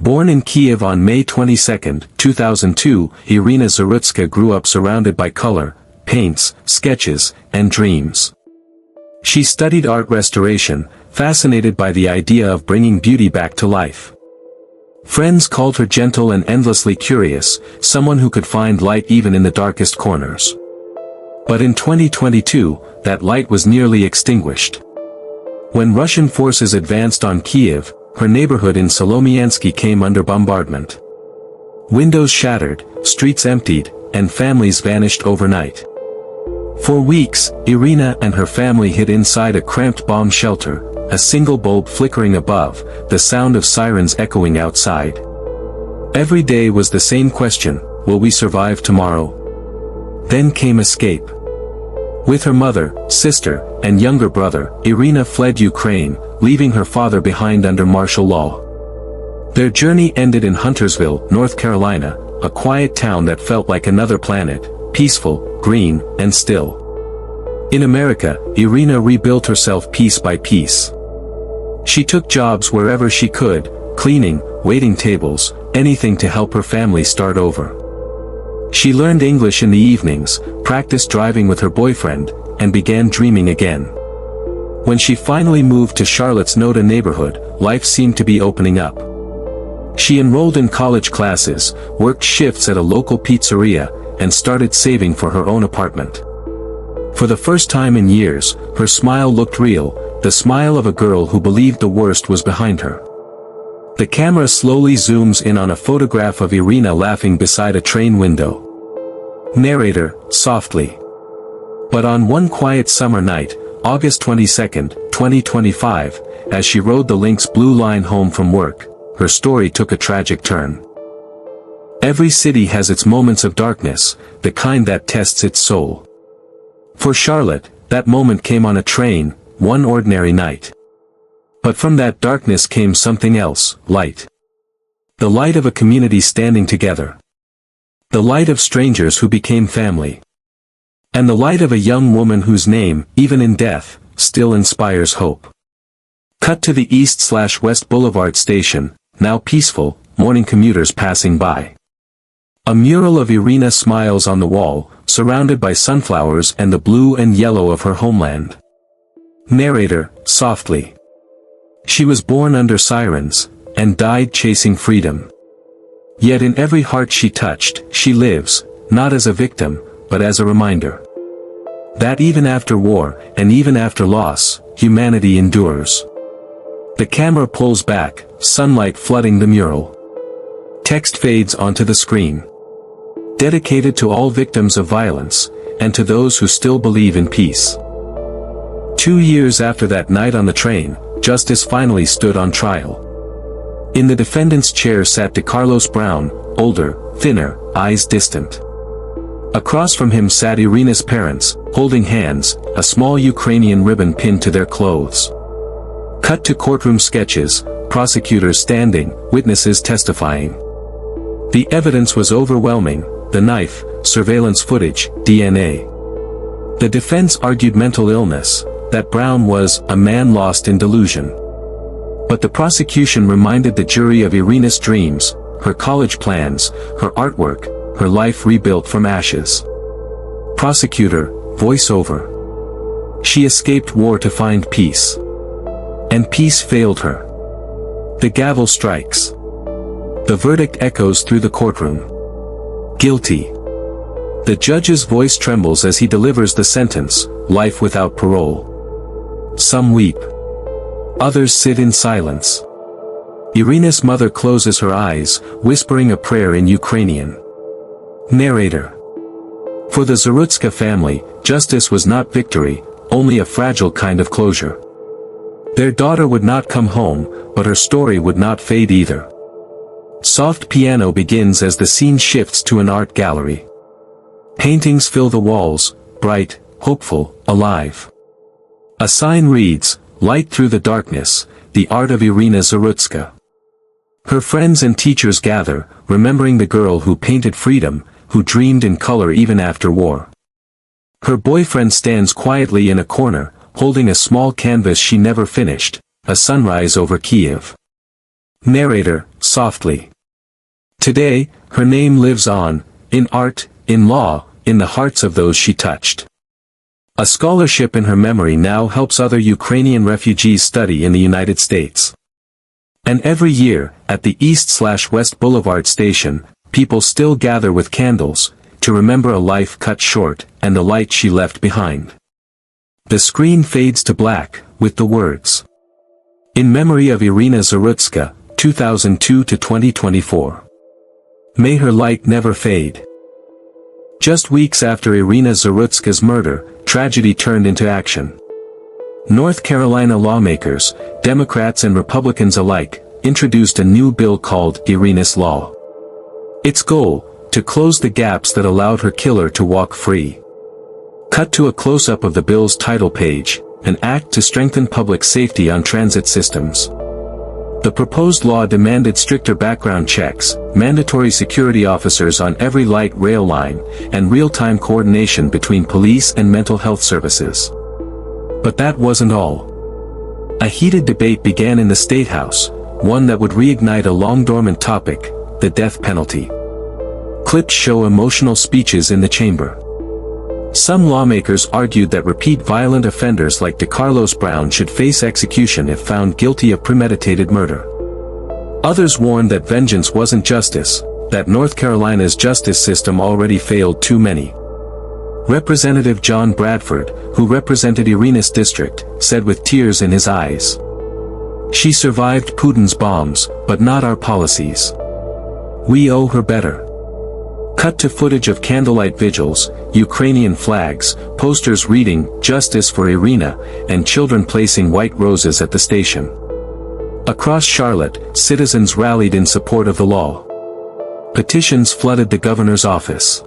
Born in Kiev on May 22, 2002, Iryna Zarutska grew up surrounded by color, paints, sketches, and dreams. She studied art restoration, fascinated by the idea of bringing beauty back to life. Friends called her gentle and endlessly curious, someone who could find light even in the darkest corners. But in 2022, that light was nearly extinguished. When Russian forces advanced on Kiev, her neighborhood in Solomiansky came under bombardment. Windows shattered, streets emptied, and families vanished overnight. For weeks, Iryna and her family hid inside a cramped bomb shelter, a single bulb flickering above, the sound of sirens echoing outside. Every day was the same question: will we survive tomorrow? Then came escape. With her mother, sister, and younger brother, Iryna fled Ukraine, leaving her father behind under martial law. Their journey ended in Huntersville, North Carolina, a quiet town that felt like another planet, peaceful, green, and still. In America, Iryna rebuilt herself piece by piece. She took jobs wherever she could, cleaning, waiting tables, anything to help her family start over. She learned English in the evenings, practiced driving with her boyfriend, and began dreaming again. When she finally moved to Charlotte's Noda neighborhood, life seemed to be opening up. She enrolled in college classes, worked shifts at a local pizzeria, and started saving for her own apartment. For the first time in years, her smile looked real, the smile of a girl who believed the worst was behind her. The camera slowly zooms in on a photograph of Iryna laughing beside a train window. Narrator, softly. But on one quiet summer night, August 22, 2025, as she rode the Lynx Blue Line home from work, her story took a tragic turn. Every city has its moments of darkness, the kind that tests its soul. For Charlotte, that moment came on a train, one ordinary night. But from that darkness came something else, light. The light of a community standing together. The light of strangers who became family. And the light of a young woman whose name, even in death, still inspires hope. Cut to the East/West Boulevard station, now peaceful, morning commuters passing by. A mural of Iryna smiles on the wall, surrounded by sunflowers and the blue and yellow of her homeland. Narrator, softly. She was born under sirens, and died chasing freedom. Yet in every heart she touched, she lives, not as a victim, but as a reminder. That even after war, and even after loss, humanity endures. The camera pulls back, sunlight flooding the mural. Text fades onto the screen. Dedicated to all victims of violence, and to those who still believe in peace. 2 years after that night on the train, justice finally stood on trial. In the defendant's chair sat DeCarlos Brown, older, thinner, eyes distant. Across from him sat Iryna's parents, holding hands, a small Ukrainian ribbon pinned to their clothes. Cut to courtroom sketches, prosecutors standing, witnesses testifying. The evidence was overwhelming: the knife, surveillance footage, DNA. The defense argued mental illness, that Brown was a man lost in delusion. But the prosecution reminded the jury of Iryna's dreams, her college plans, her artwork, her life rebuilt from ashes. Prosecutor, voiceover. She escaped war to find peace. And peace failed her. The gavel strikes. The verdict echoes through the courtroom. Guilty. The judge's voice trembles as he delivers the sentence, life without parole. Some weep. Others sit in silence. Iryna's mother closes her eyes, whispering a prayer in Ukrainian. Narrator. For the Zarutska family, justice was not victory, only a fragile kind of closure. Their daughter would not come home, but her story would not fade either. Soft piano begins as the scene shifts to an art gallery. Paintings fill the walls, bright, hopeful, alive. A sign reads, "Light through the darkness, the art of Iryna Zarutska." Her friends and teachers gather, remembering the girl who painted freedom, who dreamed in color even after war. Her boyfriend stands quietly in a corner, holding a small canvas she never finished, a sunrise over Kiev. Narrator, softly. Today, her name lives on, in art, in law, in the hearts of those she touched. A scholarship in her memory now helps other Ukrainian refugees study in the United States. And every year, at the East/West Boulevard station, people still gather with candles, to remember a life cut short, and the light she left behind. The screen fades to black, with the words, "In memory of Iryna Zarutska, 2002 to 2024. May her light never fade." Just weeks after Iryna Zarutska's murder, tragedy turned into action. North Carolina lawmakers, Democrats and Republicans alike, introduced a new bill called Iryna's Law. Its goal, to close the gaps that allowed her killer to walk free. Cut to a close-up of the bill's title page, an act to strengthen public safety on transit systems. The proposed law demanded stricter background checks, mandatory security officers on every light rail line, and real-time coordination between police and mental health services. But that wasn't all. A heated debate began in the State House, one that would reignite a long-dormant topic, the death penalty. Clips show emotional speeches in the chamber. Some lawmakers argued that repeat violent offenders like DeCarlos Brown should face execution if found guilty of premeditated murder. Others warned that vengeance wasn't justice, that North Carolina's justice system already failed too many. Representative John Bradford, who represented Iryna's district, said with tears in his eyes, "She survived Putin's bombs, but not our policies. We owe her better." Cut to footage of candlelight vigils, Ukrainian flags, posters reading, "Justice for Iryna," and children placing white roses at the station. Across Charlotte, citizens rallied in support of the law. Petitions flooded the governor's office.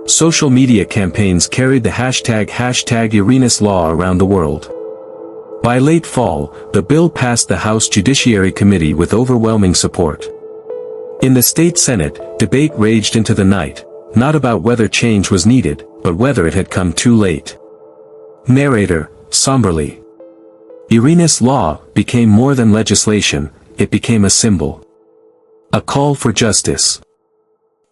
Social media campaigns carried the hashtag Iryna's Law around the world. By late fall, the bill passed the House Judiciary Committee with overwhelming support. In the state Senate, debate raged into the night, not about whether change was needed, but whether it had come too late. Narrator, somberly. Iryna's Law became more than legislation, it became a symbol. A call for justice.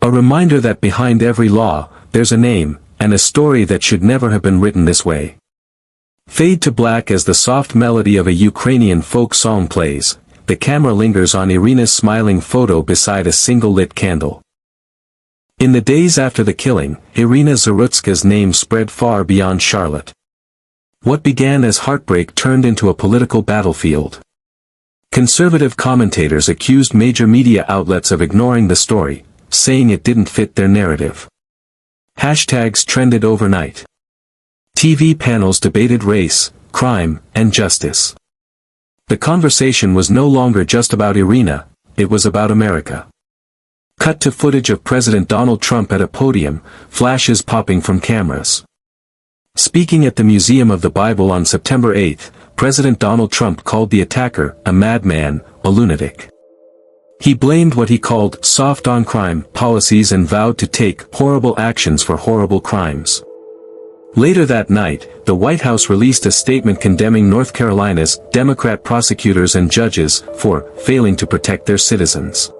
A reminder that behind every law, there's a name, and a story that should never have been written this way. Fade to black as the soft melody of a Ukrainian folk song plays. The camera lingers on Iryna's smiling photo beside a single lit candle. In the days after the killing, Iryna Zarutska's name spread far beyond Charlotte. What began as heartbreak turned into a political battlefield. Conservative commentators accused major media outlets of ignoring the story, saying it didn't fit their narrative. Hashtags trended overnight. TV panels debated race, crime, and justice. The conversation was no longer just about Iryna, it was about America. Cut to footage of President Donald Trump at a podium, flashes popping from cameras. Speaking at the Museum of the Bible on September 8, President Donald Trump called the attacker a madman, a lunatic. He blamed what he called soft on crime policies and vowed to take horrible actions for horrible crimes. Later that night, the White House released a statement condemning North Carolina's Democrat prosecutors and judges for failing to protect their citizens.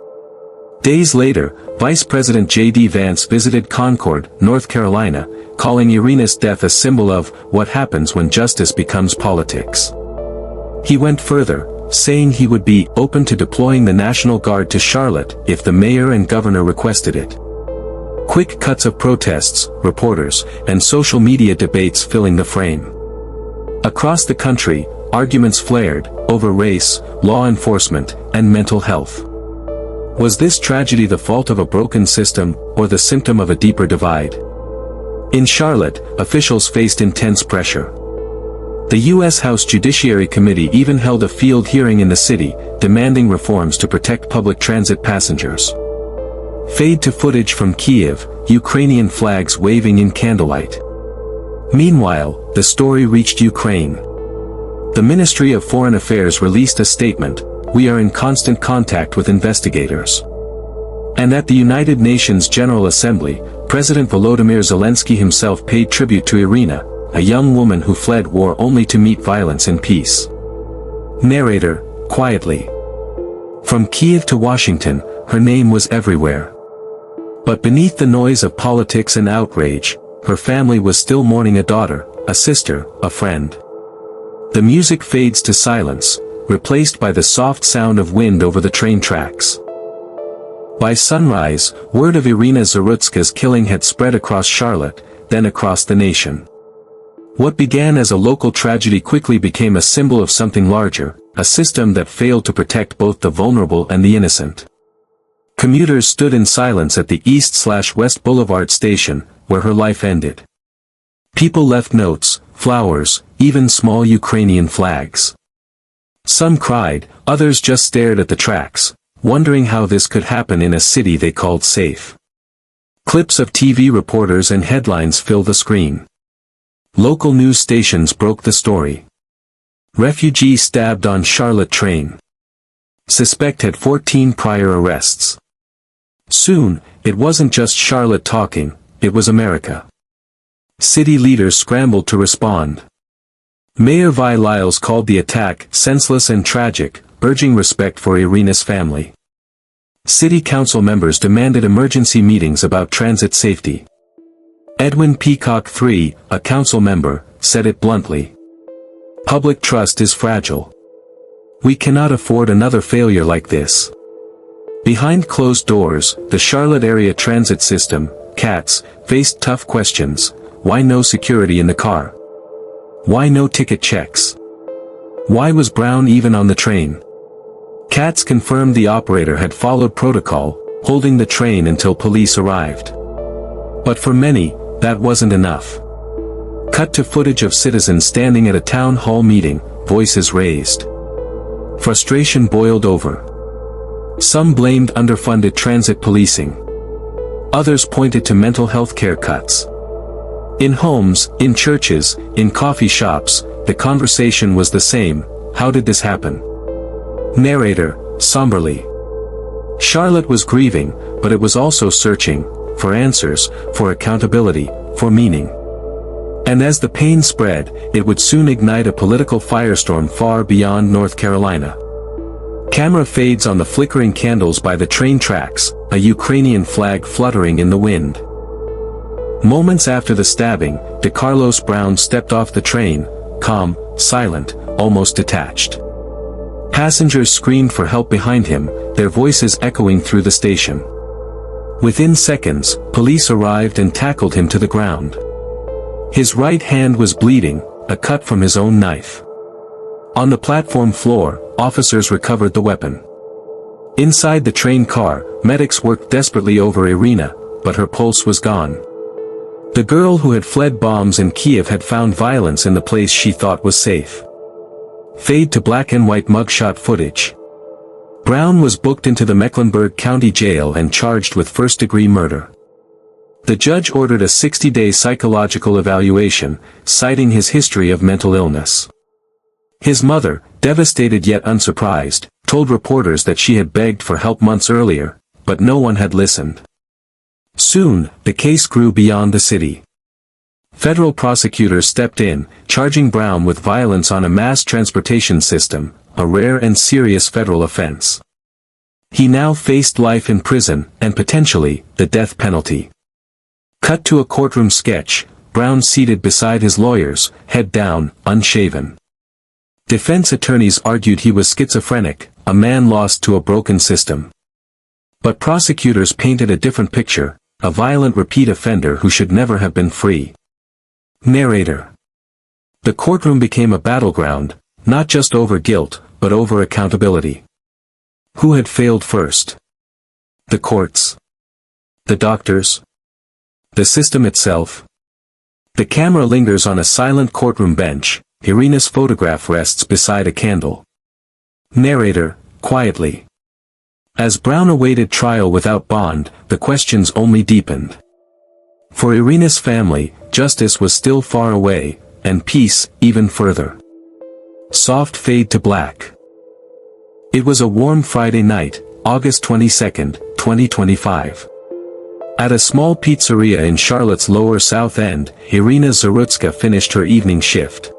Days later, Vice President J.D. Vance visited Concord, North Carolina, calling Iryna's death a symbol of what happens when justice becomes politics. He went further, saying he would be open to deploying the National Guard to Charlotte if the mayor and governor requested it. Quick cuts of protests, reporters, and social media debates filling the frame. Across the country, arguments flared, over race, law enforcement, and mental health. Was this tragedy the fault of a broken system, or the symptom of a deeper divide? In Charlotte, officials faced intense pressure. The U.S. House Judiciary Committee even held a field hearing in the city, demanding reforms to protect public transit passengers. Fade to footage from Kiev, Ukrainian flags waving in candlelight. Meanwhile, the story reached Ukraine. The Ministry of Foreign Affairs released a statement, "We are in constant contact with investigators." And at the United Nations General Assembly, President Volodymyr Zelensky himself paid tribute to Iryna, a young woman who fled war only to meet violence in peace. Narrator, quietly. From Kiev to Washington, her name was everywhere. But beneath the noise of politics and outrage, her family was still mourning a daughter, a sister, a friend. The music fades to silence, replaced by the soft sound of wind over the train tracks. By sunrise, word of Iryna Zarutska's killing had spread across Charlotte, then across the nation. What began as a local tragedy quickly became a symbol of something larger, a system that failed to protect both the vulnerable and the innocent. Commuters stood in silence at the East/West Boulevard station, where her life ended. People left notes, flowers, even small Ukrainian flags. Some cried, others just stared at the tracks, wondering how this could happen in a city they called safe. Clips of TV reporters and headlines filled the screen. Local news stations broke the story. Refugee stabbed on Charlotte train. Suspect had 14 prior arrests. Soon, it wasn't just Charlotte talking, it was America. City leaders scrambled to respond. Mayor Vi Lyles called the attack senseless and tragic, urging respect for Iryna's family. City council members demanded emergency meetings about transit safety. Edwin Peacock III, a council member, said it bluntly. Public trust is fragile. We cannot afford another failure like this. Behind closed doors, the Charlotte Area Transit System, CATS, faced tough questions. Why no security in the car? Why no ticket checks? Why was Brown even on the train? CATS confirmed the operator had followed protocol, holding the train until police arrived. But for many, that wasn't enough. Cut to footage of citizens standing at a town hall meeting, voices raised. Frustration boiled over. Some blamed underfunded transit policing. Others pointed to mental health care cuts. In homes, in churches, in coffee shops, the conversation was the same. How did this happen? Narrator, somberly. Charlotte was grieving, but it was also searching, for answers, for accountability, for meaning. And as the pain spread, it would soon ignite a political firestorm far beyond North Carolina. Camera fades on the flickering candles by the train tracks, a Ukrainian flag fluttering in the wind. Moments after the stabbing, DeCarlos Brown stepped off the train, calm, silent, almost detached. Passengers screamed for help behind him, their voices echoing through the station. Within seconds, police arrived and tackled him to the ground. His right hand was bleeding, a cut from his own knife. On the platform floor, officers recovered the weapon. Inside the train car, medics worked desperately over Iryna, but her pulse was gone. The girl who had fled bombs in Kiev had found violence in the place she thought was safe. Fade to black and white mugshot footage. Brown was booked into the Mecklenburg County Jail and charged with first-degree murder. The judge ordered a 60-day psychological evaluation, citing his history of mental illness. His mother, devastated yet unsurprised, told reporters that she had begged for help months earlier, but no one had listened. Soon, the case grew beyond the city. Federal prosecutors stepped in, charging Brown with violence on a mass transportation system, a rare and serious federal offense. He now faced life in prison, and potentially, the death penalty. Cut to a courtroom sketch, Brown seated beside his lawyers, head down, unshaven. Defense attorneys argued he was schizophrenic, a man lost to a broken system. But prosecutors painted a different picture, a violent repeat offender who should never have been free. Narrator. The courtroom became a battleground, not just over guilt, but over accountability. Who had failed first? The courts? The doctors? The system itself? The camera lingers on a silent courtroom bench, Iryna's photograph rests beside a candle. Narrator, quietly. As Brown awaited trial without bond, the questions only deepened. For Iryna's family, justice was still far away, and peace, even further. Soft fade to black. It was a warm Friday night, August 22, 2025. At a small pizzeria in Charlotte's Lower South End, Iryna Zarutska finished her evening shift.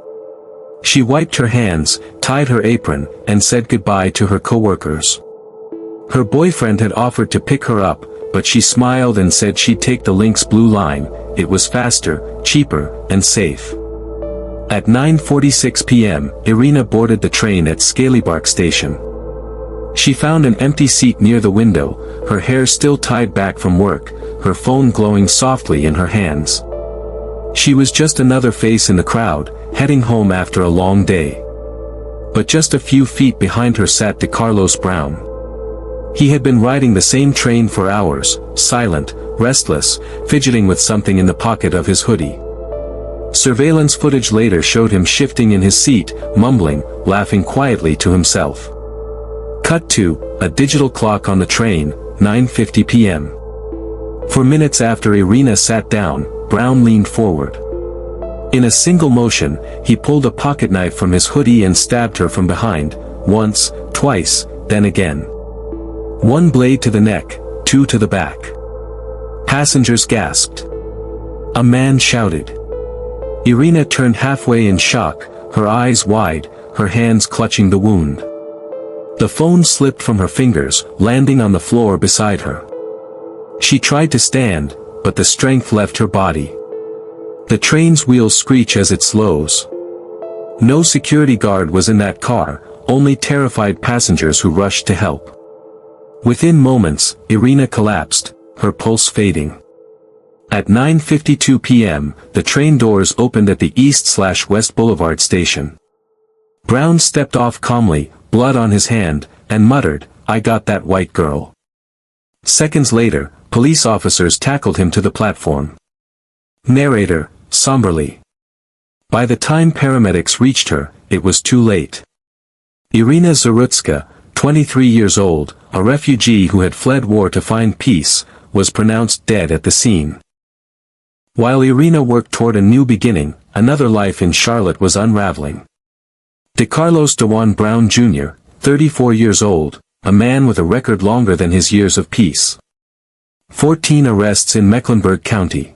She wiped her hands, tied her apron, and said goodbye to her coworkers. Her boyfriend had offered to pick her up, but she smiled and said she'd take the Lynx Blue Line. It was faster, cheaper, and safe. At 9:46 p.m., Iryna boarded the train at SPARKS station. She found an empty seat near the window, her hair still tied back from work, her phone glowing softly in her hands. She was just another face in the crowd, heading home after a long day. But just a few feet behind her sat Carlos Brown. He had been riding the same train for hours, silent, restless, fidgeting with something in the pocket of his hoodie. Surveillance footage later showed him shifting in his seat, mumbling, laughing quietly to himself. Cut to a digital clock on the train, 9:50 p.m. For minutes after Iryna sat down, Brown leaned forward. In a single motion, he pulled a pocket knife from his hoodie and stabbed her from behind, once, twice, then again. One blade to the neck, two to the back. Passengers gasped. A man shouted. Iryna turned halfway in shock, her eyes wide, her hands clutching the wound. The phone slipped from her fingers, landing on the floor beside her. She tried to stand, but the strength left her body. The train's wheels screech as it slows. No security guard was in that car, only terrified passengers who rushed to help. Within moments, Iryna collapsed, her pulse fading. At 9:52 p.m., the train doors opened at the East/West Boulevard station. Brown stepped off calmly, blood on his hand, and muttered, "I got that white girl." Seconds later, police officers tackled him to the platform. Narrator, somberly. By the time paramedics reached her, it was too late. Iryna Zarutska, 23 years old, a refugee who had fled war to find peace, was pronounced dead at the scene. While Iryna worked toward a new beginning, another life in Charlotte was unraveling. Carlos Brown Jr., 34 years old, a man with a record longer than his years of peace. 14 arrests in Mecklenburg County.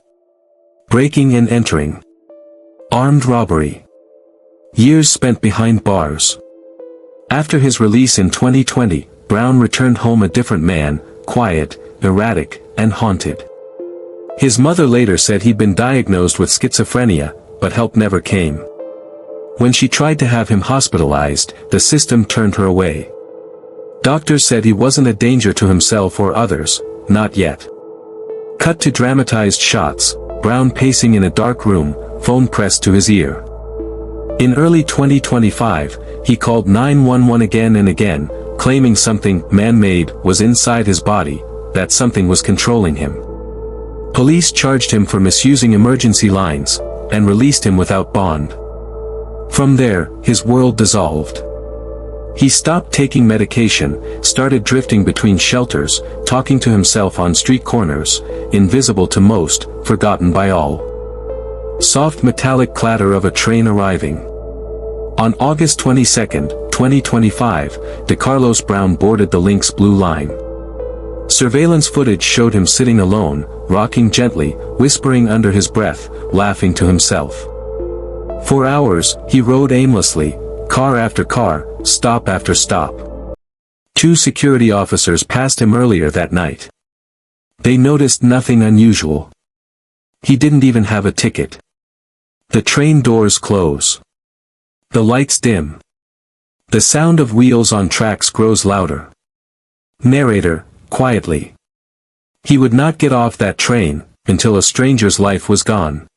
Breaking and entering. Armed robbery. Years spent behind bars. After his release in 2020, Brown returned home a different man, quiet, erratic, and haunted. His mother later said he'd been diagnosed with schizophrenia, but help never came. When she tried to have him hospitalized, the system turned her away. Doctors said he wasn't a danger to himself or others, not yet. Cut to dramatized shots, Brown pacing in a dark room, phone pressed to his ear. In early 2025, he called 911 again and again, claiming something man-made was inside his body, that something was controlling him. Police charged him for misusing emergency lines, and released him without bond. From there, his world dissolved. He stopped taking medication, started drifting between shelters, talking to himself on street corners, invisible to most, forgotten by all. Soft metallic clatter of a train arriving. On August 22, 2025, Carlos Brown boarded the Lynx Blue Line. Surveillance footage showed him sitting alone, rocking gently, whispering under his breath, laughing to himself. For hours, he rode aimlessly, car after car, stop after stop. 2 security officers passed him earlier that night. They noticed nothing unusual. He didn't even have a ticket. The train doors close. The lights dim. The sound of wheels on tracks grows louder. Narrator, quietly. He would not get off that train, until a stranger's life was gone.